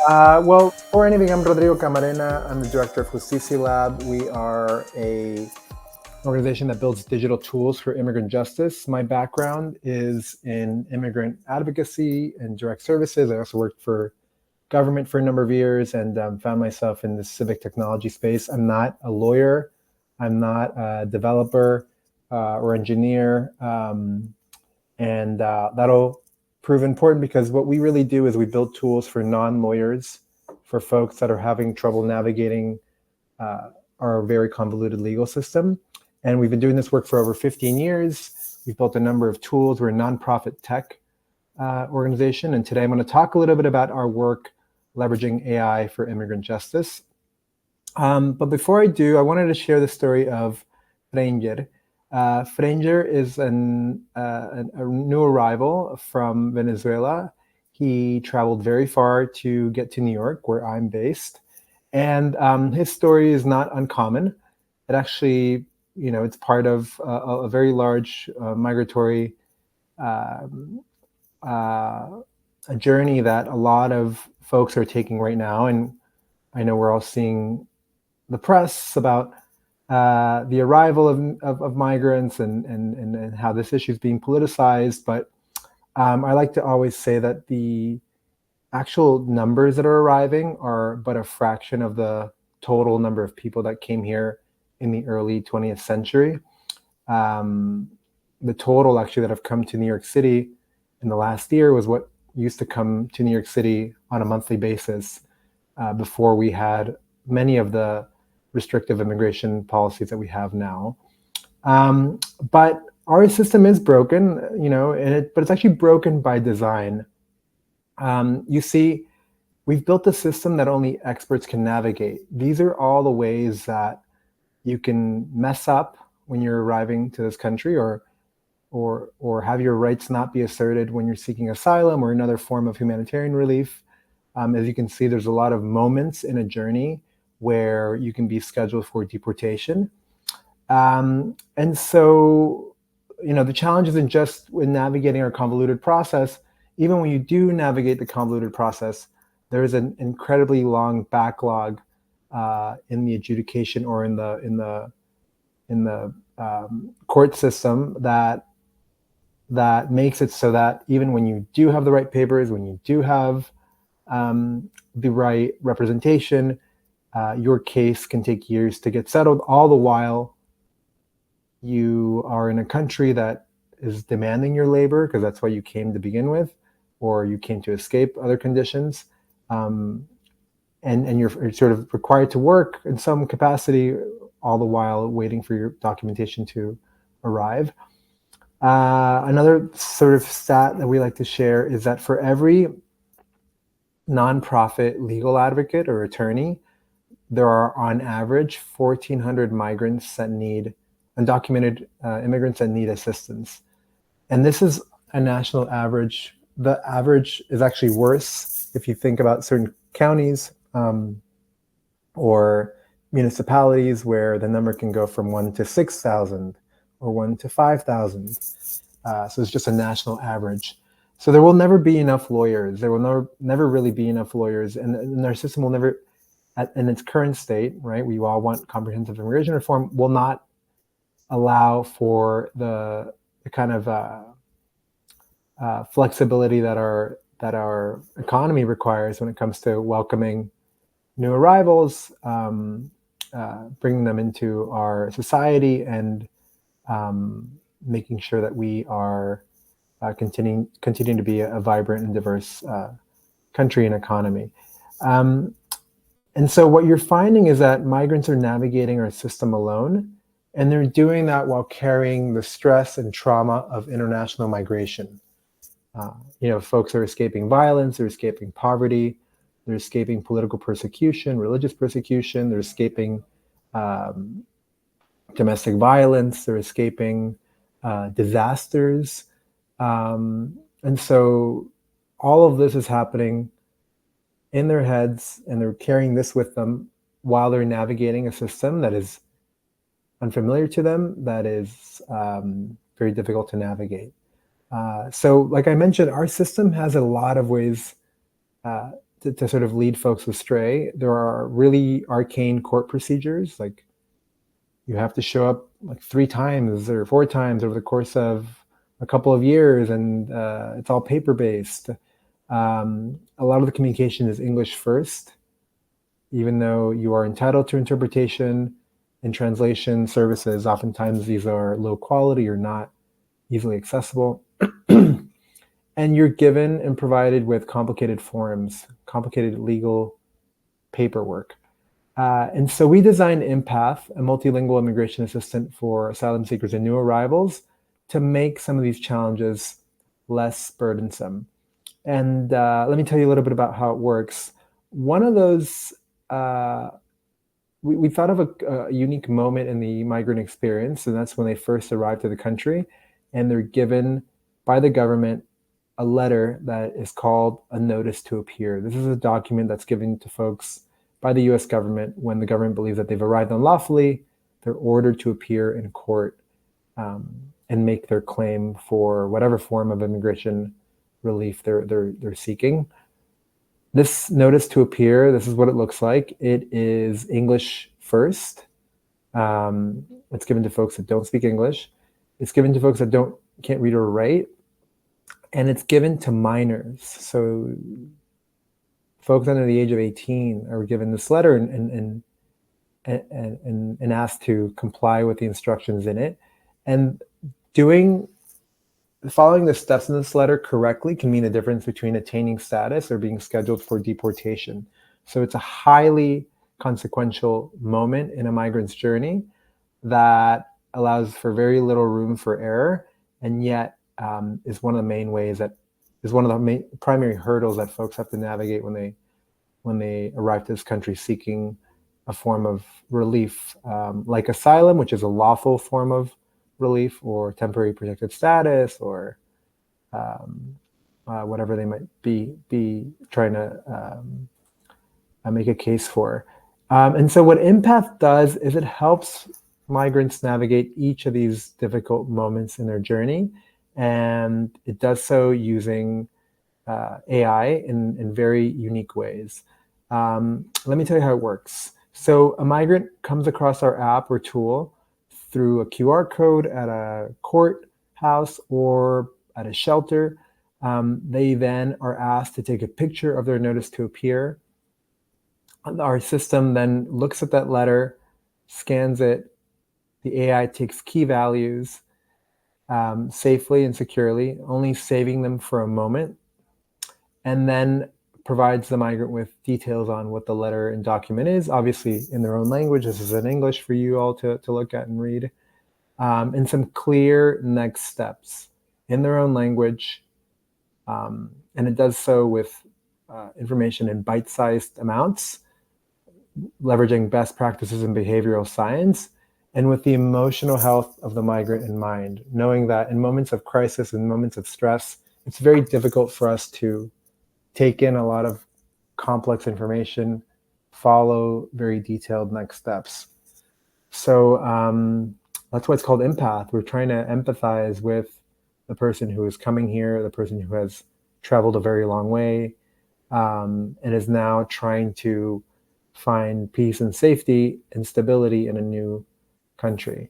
Well, before anything, I'm Rodrigo Camarena. I'm the Director of Justicia Lab. We are an organization that builds digital tools for immigrant justice. My background is in immigrant advocacy and direct services. I also worked for government for a number of years and found myself in the civic technology space. I'm not a lawyer. I'm not a developer or engineer. And that'll prove important because what we really do is we build tools for non-lawyers, for folks that are having trouble navigating our very convoluted legal system. And we've been doing this work for over 15 years. We've built a number of tools. We're a nonprofit tech organization. And today I'm going to talk a little bit about our work leveraging AI for immigrant justice. But before I do, I wanted to share the story of Ranger. Franger is a new arrival from Venezuela. He traveled very far to get to New York, where I'm based. And his story is not uncommon. It actually, it's part of a very large migratory a journey that a lot of folks are taking right now. And I know we're all seeing the press about the arrival of migrants and how this issue is being politicized. But I like to always say that the actual numbers that are arriving are but a fraction of the total number of people that came here in the early 20th century. The total actually that have come to New York City in the last year was what used to come to New York City on a monthly basis before we had many of the restrictive immigration policies that we have now. But our system is broken, but it's actually broken by design. You see, we've built a system that only experts can navigate. These are all the ways that you can mess up when you're arriving to this country or have your rights not be asserted when you're seeking asylum or another form of humanitarian relief. As you can see, there's a lot of moments in a journey where you can be scheduled for deportation. And so, the challenge isn't just in navigating our convoluted process. Even when you do navigate the convoluted process, there is an incredibly long backlog in the adjudication or in the court system that makes it so that even when you do have the right papers, when you do have the right representation, your case can take years to get settled, all the while you are in a country that is demanding your labor because that's why you came to begin with, or you came to escape other conditions. And you're sort of required to work in some capacity, all the while waiting for your documentation to arrive. Another sort of stat that we like to share is that for every nonprofit legal advocate or attorney, there are on average 1,400 migrants that need undocumented immigrants that need assistance. And this is a national average. The average is actually worse if you think about certain counties or municipalities where the number can go from 1 to 6,000 or 1 to 5,000. So it's just a national average. So there will never be enough lawyers. There will never really be enough lawyers, and our system will never, in its current state, right? We all want comprehensive immigration reform, will not allow for the kind of flexibility that our economy requires when it comes to welcoming new arrivals, bringing them into our society, and making sure that we are continuing to be a vibrant and diverse country and economy. And so what you're finding is that migrants are navigating our system alone, and they're doing that while carrying the stress and trauma of international migration. Folks are escaping violence, they're escaping poverty, they're escaping political persecution, religious persecution, they're escaping domestic violence, they're escaping disasters. And so all of this is happening in their heads, and they're carrying this with them while they're navigating a system that is unfamiliar to them, that is very difficult to navigate. So like I mentioned, our system has a lot of ways to sort of lead folks astray, there are really arcane court procedures, like you have to show up like 3 times or 4 times over the course of a couple of years, and it's all paper-based. A lot of the communication is English first, even though you are entitled to interpretation and translation services. Oftentimes these are low quality or not easily accessible. And you're given and provided with complicated forms, complicated legal paperwork. And so we designed Empath, a multilingual immigration assistant for asylum seekers and new arrivals, to make some of these challenges less burdensome. And let me tell you a little bit about how it works. One of those, we thought of a unique moment in the migrant experience, and that's when they first arrive to the country, and they're given by the government a letter that is called a notice to appear. This is a document that's given to folks by the US government when the government believes that they've arrived unlawfully. They're ordered to appear in court and make their claim for whatever form of immigration relief they're seeking. This notice to appear, this is what it looks like. It is English first. It's given to folks that don't speak English. It's given to folks that can't read or write. And it's given to minors. So folks under the age of 18 are given this letter and asked to comply with the instructions in it. And following the steps in this letter correctly can mean the difference between attaining status or being scheduled for deportation. So it's a highly consequential moment in a migrant's journey that allows for very little room for error, and yet is one of the main ways that is one of the main primary hurdles that folks have to navigate when they arrive to this country seeking a form of relief, like asylum, which is a lawful form of relief, or temporary protected status, or whatever they might be trying to make a case for. And so what Empath does is it helps migrants navigate each of these difficult moments in their journey. And it does so using AI in very unique ways. Let me tell you how it works. So a migrant comes across our app or tool through a QR code at a courthouse or at a shelter. They then are asked to take a picture of their notice to appear. Our system then looks at that letter, scans it. The AI takes key values safely and securely, only saving them for a moment, and then provides the migrant with details on what the letter and document is, obviously in their own language. This is in English for you all to look at and read, and some clear next steps in their own language. And it does so with information in bite-sized amounts, leveraging best practices in behavioral science, and with the emotional health of the migrant in mind, knowing that in moments of crisis and moments of stress, it's very difficult for us to take in a lot of complex information, follow very detailed next steps. So that's why it's called Empath. We're trying to empathize with the person who is coming here, the person who has traveled a very long way, and is now trying to find peace and safety and stability in a new country.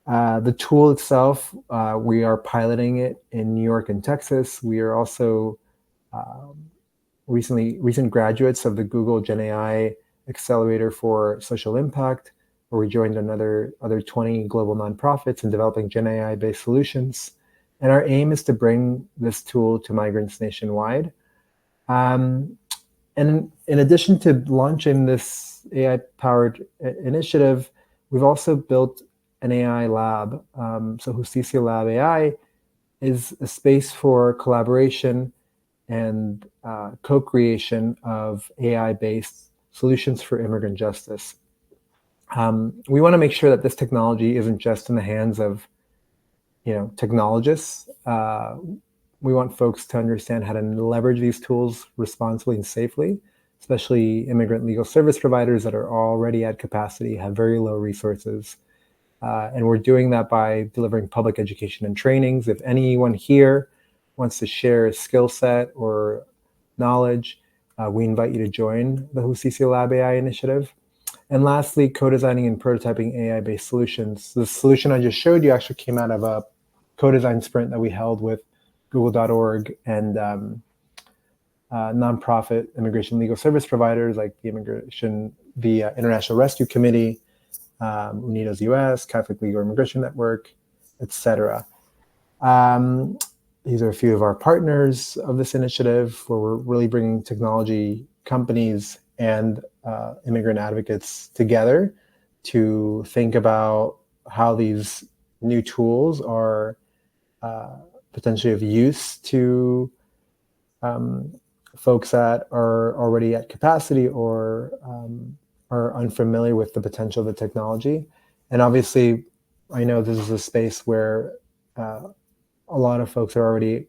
The tool itself, we are piloting it in New York and Texas. We are also recent graduates of the Google Gen AI Accelerator for Social Impact, where we joined other 20 global nonprofits in developing Gen AI-based solutions. And our aim is to bring this tool to migrants nationwide. And in addition to launching this AI-powered initiative, we've also built an AI lab. So Justicia Lab AI is a space for collaboration and co-creation of AI-based solutions for immigrant justice. We want to make sure that this technology isn't just in the hands of technologists. We want folks to understand how to leverage these tools responsibly and safely, especially immigrant legal service providers that are already at capacity, have very low resources. And we're doing that by delivering public education and trainings. If anyone here wants to share a skill set or knowledge, we invite you to join the Justicia Lab AI initiative. And lastly, co-designing and prototyping AI-based solutions. The solution I just showed you actually came out of a co-design sprint that we held with Google.org and nonprofit immigration legal service providers like the International Rescue Committee, Unidos US, Catholic Legal Immigration Network, etc. These are a few of our partners of this initiative, where we're really bringing technology companies and immigrant advocates together to think about how these new tools are potentially of use to folks that are already at capacity or are unfamiliar with the potential of the technology. And obviously, I know this is a space where a lot of folks are already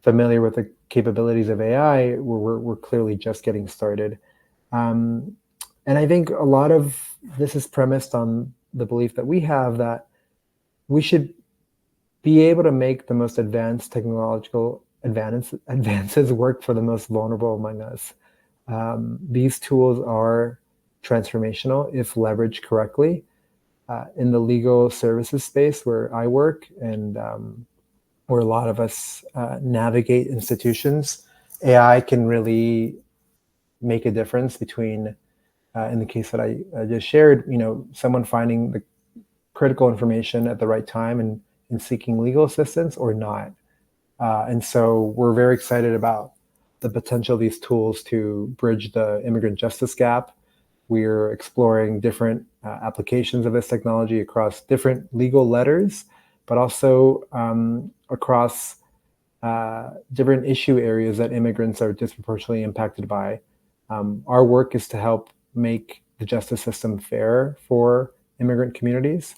familiar with the capabilities of AI. We're clearly just getting started. And I think a lot of this is premised on the belief that we have that we should be able to make the most advanced technological advances work for the most vulnerable among us. These tools are transformational if leveraged correctly. In the legal services space where I work and where a lot of us navigate institutions, AI can really make a difference between, in the case that I just shared, someone finding the critical information at the right time and seeking legal assistance or not. And so we're very excited about the potential of these tools to bridge the immigrant justice gap. We're exploring different applications of this technology across different legal letters, but also across different issue areas that immigrants are disproportionately impacted by. Our work is to help make the justice system fair for immigrant communities.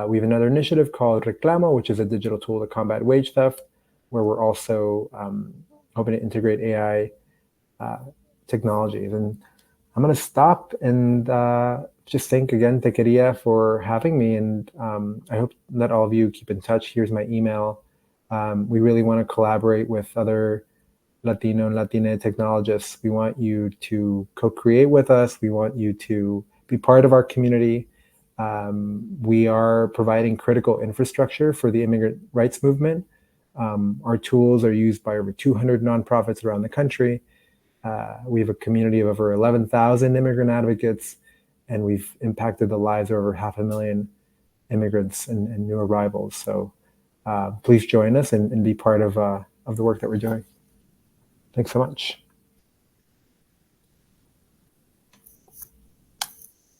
We have another initiative called Reclamo, which is a digital tool to combat wage theft, where we're also hoping to integrate AI technologies. And I'm going to stop and just thank again Techqueria for having me. And I hope that all of you keep in touch. Here's my email. We really want to collaborate with other Latino and Latina technologists. We want you to co-create with us. We want you to be part of our community. We are providing critical infrastructure for the immigrant rights movement. Our tools are used by over 200 nonprofits around the country. We have a community of over 11,000 immigrant advocates, and we've impacted the lives of over 500,000 immigrants and new arrivals. So please join us and be part of the work that we're doing. Thanks so much.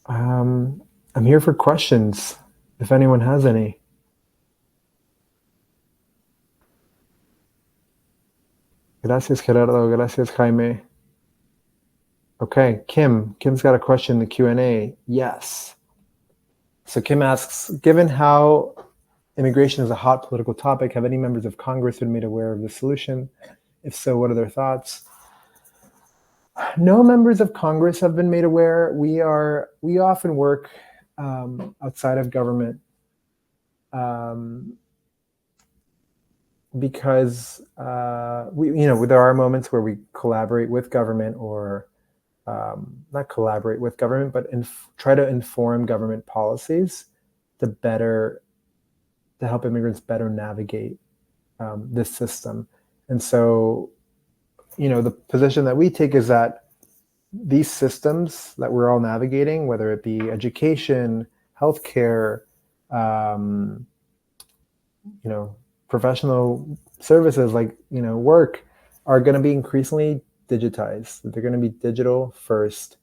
I'm here for questions, if anyone has any. Gracias, Gerardo. Gracias, Jaime. Okay, Kim's got a question in the Q&A. Yes. So Kim asks, given how immigration is a hot political topic, have any members of Congress been made aware of the solution? If so, what are their thoughts? No members of Congress have been made aware. We often work outside of government because there are moments where we collaborate with government or not collaborate with government, but try to inform government policies to help immigrants better navigate this system. And so, the position that we take is that these systems that we're all navigating, whether it be education, healthcare, professional services like, work, are going to be increasingly digitized. They're going to be digital first.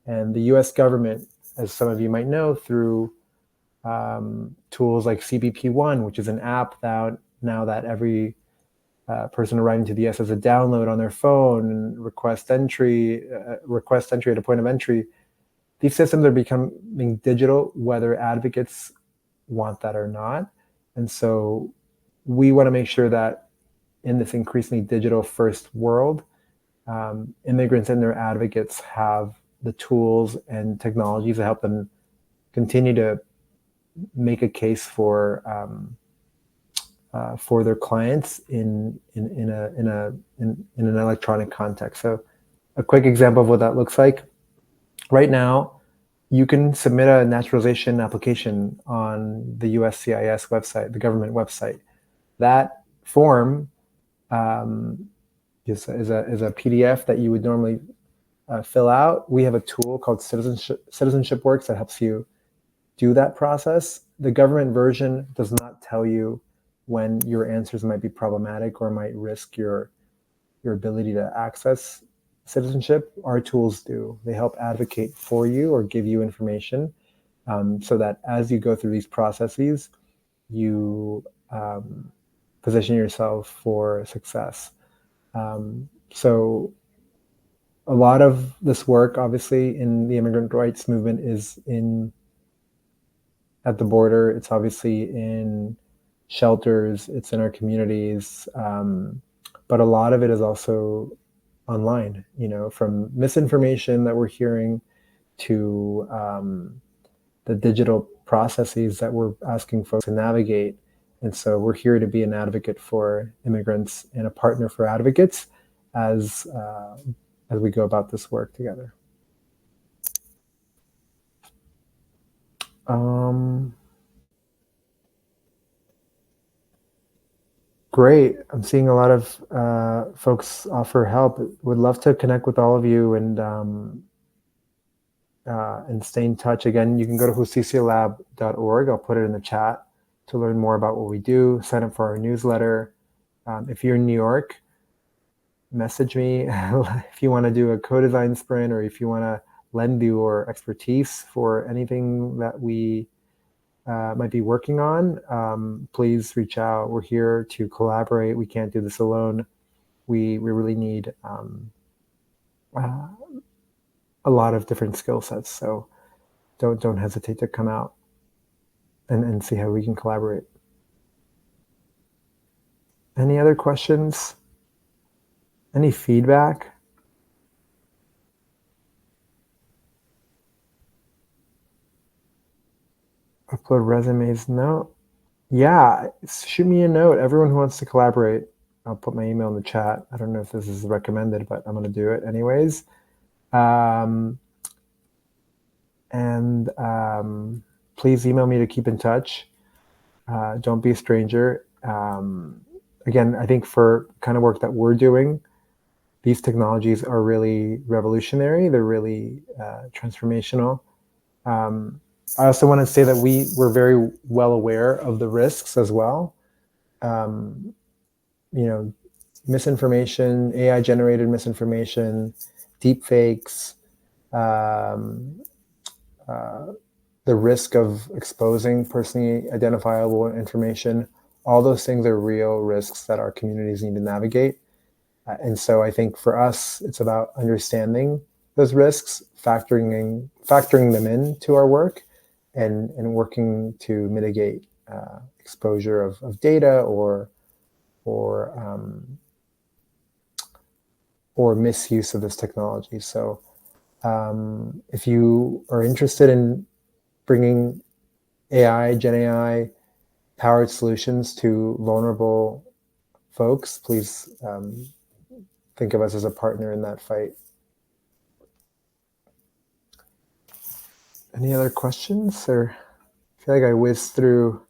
And the US government, as some of you might know, through tools like CBP1, which is an app that every person arriving to the US has a download on their phone and request entry at a point of entry. These systems are becoming digital, whether advocates want that or not. And so we want to make sure that in this increasingly digital first world, immigrants and their advocates have the tools and technologies to help them continue to make a case for their clients in an electronic context. So a quick example of what that looks like. Right now, you can submit a naturalization application on the USCIS website, the government website. That form is a PDF that you would normally fill out. We have a tool called Citizenship Works that helps you do that process. The government version does not tell you when your answers might be problematic or might risk your ability to access citizenship. Our tools do. They help advocate for you or give you information so that as you go through these processes, you position yourself for success. So a lot of this work, obviously, in the immigrant rights movement is at the border. It's obviously in shelters. It's in our communities. But a lot of it is also online, from misinformation that we're hearing to the digital processes that we're asking folks to navigate. And so we're here to be an advocate for immigrants and a partner for advocates as we go about this work together. Great. I'm seeing a lot of folks offer help. Would love to connect with all of you and stay in touch. Again, you can go to justicialab.org. I'll put it in the chat to learn more about what we do. Sign up for our newsletter. If you're in New York, message me if you want to do a co-design sprint or if you want to lend your expertise for anything that we might be working on. Please reach out. We're here to collaborate. We can't do this alone. We really need a lot of different skill sets. So don't hesitate to come out and see how we can collaborate. Any other questions? Any feedback? Upload resumes? No. Yeah, shoot me a note. Everyone who wants to collaborate, I'll put my email in the chat. I don't know if this is recommended, but I'm going to do it anyways. Please email me to keep in touch. Don't be a stranger. Again, I think for kind of work that we're doing, these technologies are really revolutionary. They're really transformational. I also want to say that we're very well aware of the risks as well. Misinformation, AI-generated misinformation, deep fakes, the risk of exposing personally identifiable information. All those things are real risks that our communities need to navigate. And so I think for us, it's about understanding those risks, factoring them into our work, and working to mitigate exposure of data or misuse of this technology. So if you are interested in bringing Gen AI powered solutions to vulnerable folks, please think of us as a partner in that fight. Any other questions? Or I feel like I whizzed through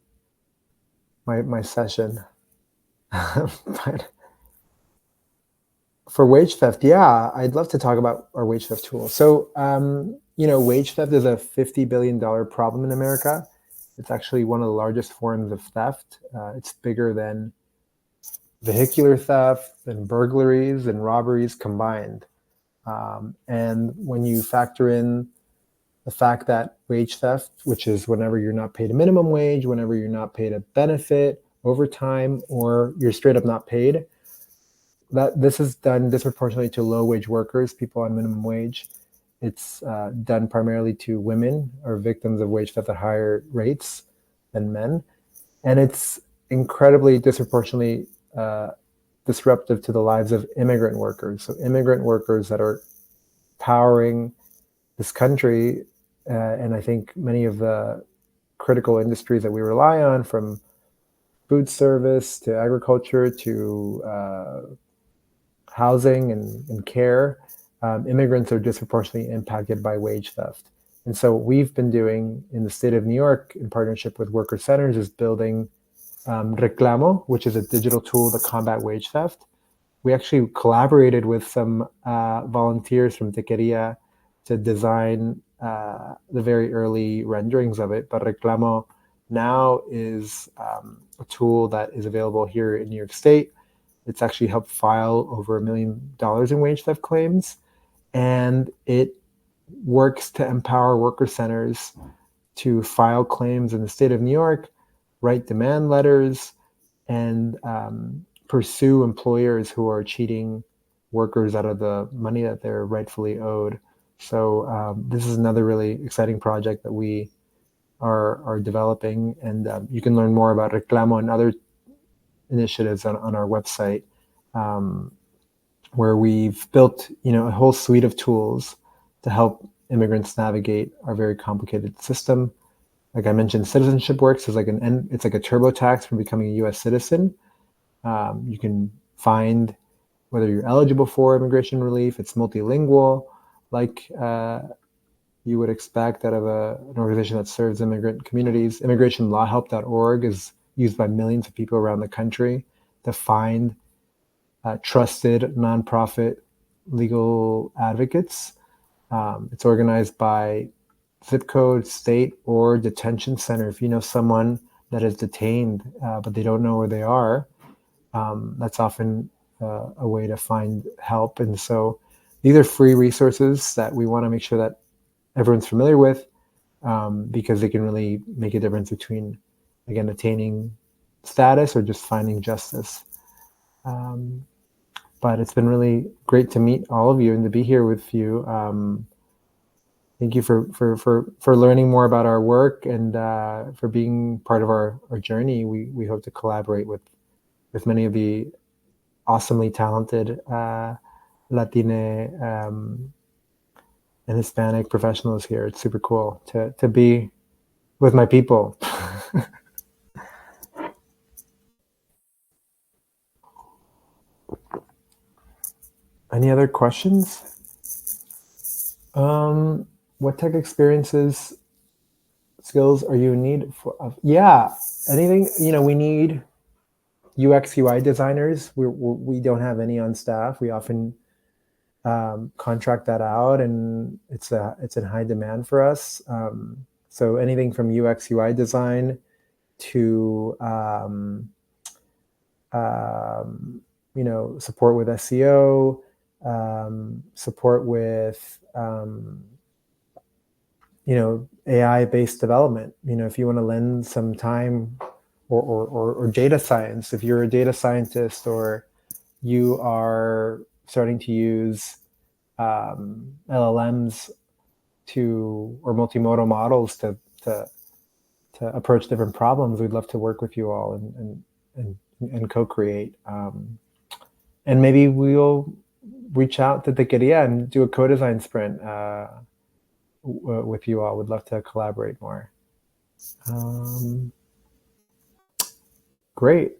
my session. But for wage theft, yeah, I'd love to talk about our wage theft tool. So, wage theft is a $50 billion problem in America. It's actually one of the largest forms of theft. It's bigger than vehicular theft and burglaries and robberies combined. And when you factor in the fact that wage theft, which is whenever you're not paid a minimum wage, whenever you're not paid a benefit, overtime, or you're straight up not paid, that this is done disproportionately to low wage workers, people on minimum wage. It's done primarily to women or victims of wage theft at higher rates than men. And it's incredibly disproportionately disruptive to the lives of immigrant workers. So immigrant workers that are powering this country, and I think many of the critical industries that we rely on, from food service to agriculture to housing and care, immigrants are disproportionately impacted by wage theft. And so what we've been doing in the state of New York in partnership with worker centers is building Reclamo, which is a digital tool to combat wage theft. We actually collaborated with some volunteers from Techqueria to design the very early renderings of it. But Reclamo now is a tool that is available here in New York State. It's actually helped file over $1 million in wage theft claims. And it works to empower worker centers to file claims in the state of New York, write demand letters, and pursue employers who are cheating workers out of the money that they're rightfully owed. So this is another really exciting project that we are developing, and you can learn more about Reclamo and other initiatives on our website, where we've built a whole suite of tools to help immigrants navigate our very complicated system. Like I mentioned, Citizenship Works is it's like a TurboTax for becoming a U.S. citizen. You can find whether you're eligible for immigration relief. It's multilingual, like you would expect out of an organization that serves immigrant communities. ImmigrationLawHelp.org is used by millions of people around the country to find trusted nonprofit legal advocates. It's organized by zip code, state, or detention center. If you know someone that is detained, but they don't know where they are, that's often a way to find help. And so these are free resources that we want to make sure that everyone's familiar with, because they can really make a difference between, again, attaining status or just finding justice. But it's been really great to meet all of you and to be here with you. Thank you for learning more about our work and for being part of our journey. We hope to collaborate with many of the awesomely talented Latiné and Hispanic professionals here. It's super cool to be with my people. Any other questions? What tech experiences, skills are you in need for? Yeah, anything, we need UX UI designers. We don't have any on staff. We often contract that out, and it's in high demand for us. So anything from UX UI design to support with SEO, support with AI-based development. If you want to lend some time, or data science, if you're a data scientist or you are starting to use LLMs or multimodal models to approach different problems, we'd love to work with you all and co-create. And maybe we'll reach out to Techqueria and do a co-design sprint with you all. Would love to collaborate more. Great.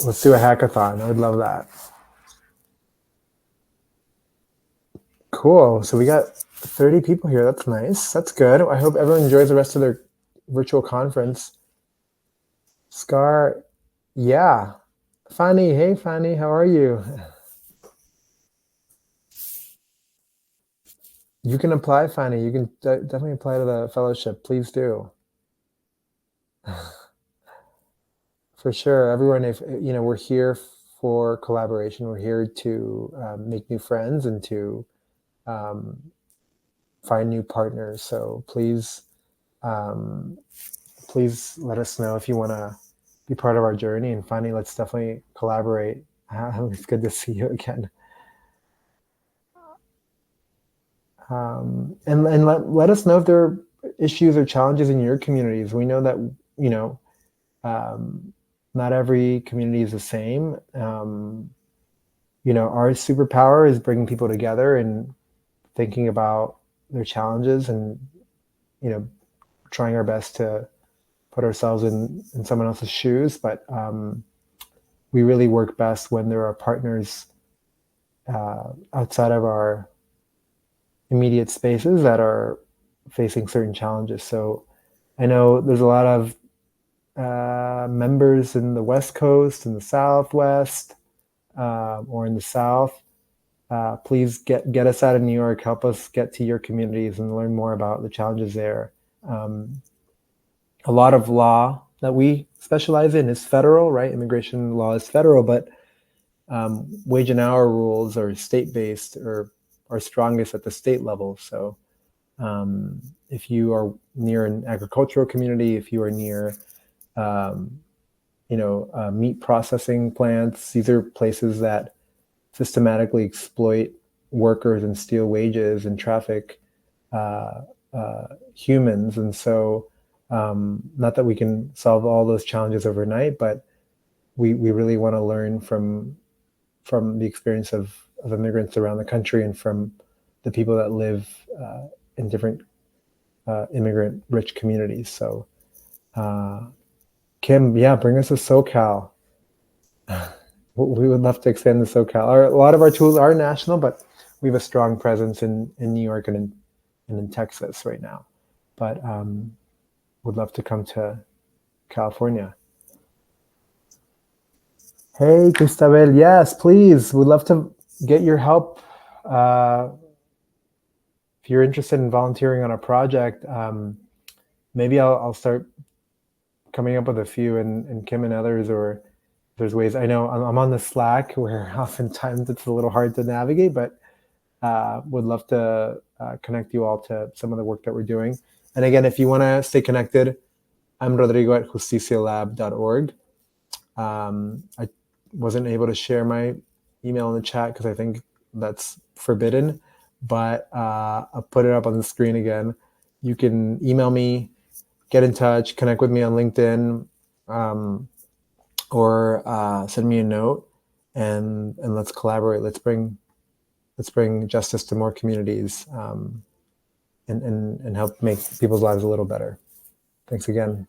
Let's do a hackathon. I would love that. Cool. So we got 30 people here. That's nice. That's good. I hope everyone enjoys the rest of their virtual conference. Scar, yeah. Fanny, hey Fanny, how are you? You can apply, Fanny. You can definitely apply to the fellowship. Please do. For sure. Everyone, if we're here for collaboration. We're here to make new friends and to find new partners. So please let us know if you want to be part of our journey. And Fanny, let's definitely collaborate. It's good to see you again. And let us know if there are issues or challenges in your communities. We know that, not every community is the same. Our superpower is bringing people together and thinking about their challenges and, trying our best to put ourselves in someone else's shoes. But we really work best when there are partners outside of our immediate spaces that are facing certain challenges. So I know there's a lot of members in the West Coast, in the Southwest, or in the South. Please get us out of New York. Help us get to your communities and learn more about the challenges there. A lot of law that we specialize in is federal, right? Immigration law is federal, but wage and hour rules are state-based or are strongest at the state level. So if you are near an agricultural community, if you are near meat processing plants, these are places that systematically exploit workers and steal wages and traffic humans. And so not that we can solve all those challenges overnight, but we really want to learn from the experience of immigrants around the country and from the people that live in different immigrant-rich communities. So, Kim, yeah, bring us to SoCal. We would love to expand to SoCal. A lot of our tools are national, but we have a strong presence in New York and in Texas right now. But would love to come to California. Hey, Cristabel, yes, please. We'd love to get your help. If you're interested in volunteering on a project, maybe I'll start coming up with a few, and Kim and others, or there's ways. I know I'm on the Slack where oftentimes it's a little hard to navigate, but would love to connect you all to some of the work that we're doing. And again, if you want to stay connected, I'm Rodrigo at justicialab.org. I wasn't able to share my email in the chat because I think that's forbidden, but I'll put it up on the screen again. You can email me, get in touch, connect with me on LinkedIn, or send me a note, and let's collaborate. Let's bring justice to more communities, and help make people's lives a little better. Thanks again.